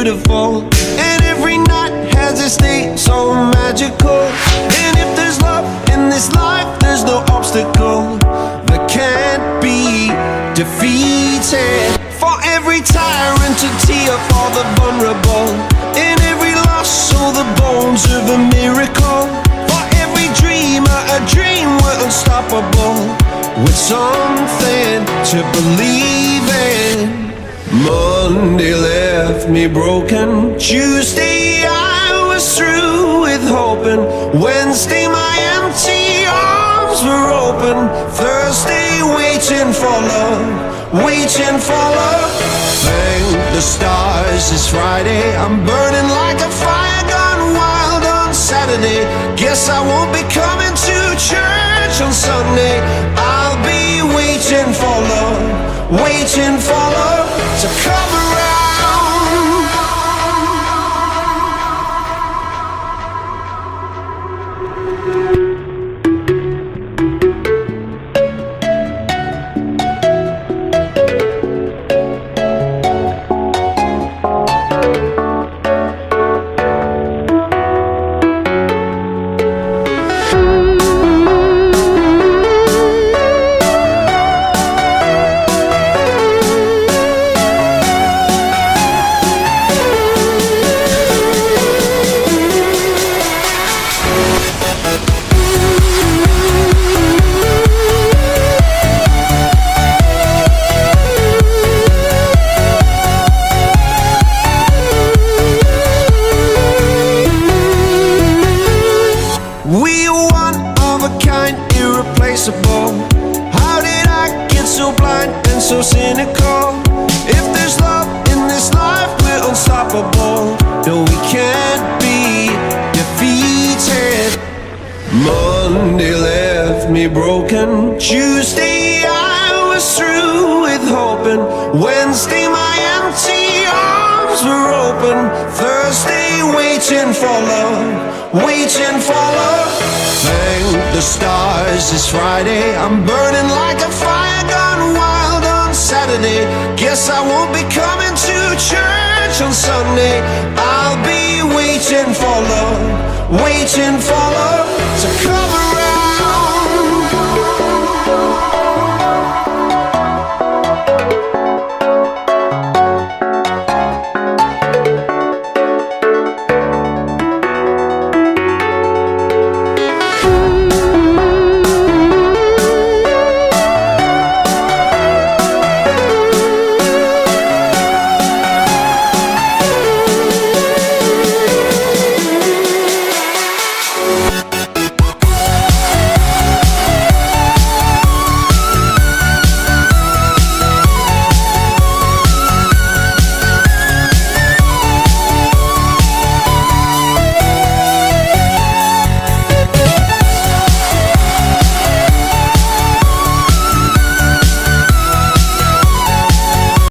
beautiful, and every night has its day so magical. And if there's love in this life, there's no obstacle that can't be defeated. For every tyrant a tear for the vulnerable, in every loss all the bones of a miracle. For every dreamer a dream we're unstoppable, with something to believe in. Monday left me broken, Tuesday I was through with hoping, Wednesday my empty arms were open, Thursday waiting for love, waiting for love. Thank the stars it's Friday, I'm burning like a fire gone wild on Saturday. Guess I won't be coming to church on Sunday. I'll be waiting for love, waiting for love to come around. How did I get so blind and so cynical? If there's love in this life, we're unstoppable. No, we can't be defeated. Monday left me broken, Tuesday I was through with hoping, Wednesday my empty arms were open, Thursday waiting for love, waiting for love. Thank the stars it's Friday, I'm burning like a fire gone wild on Saturday. Guess I won't be coming to church on Sunday. I'll be waiting for love, waiting for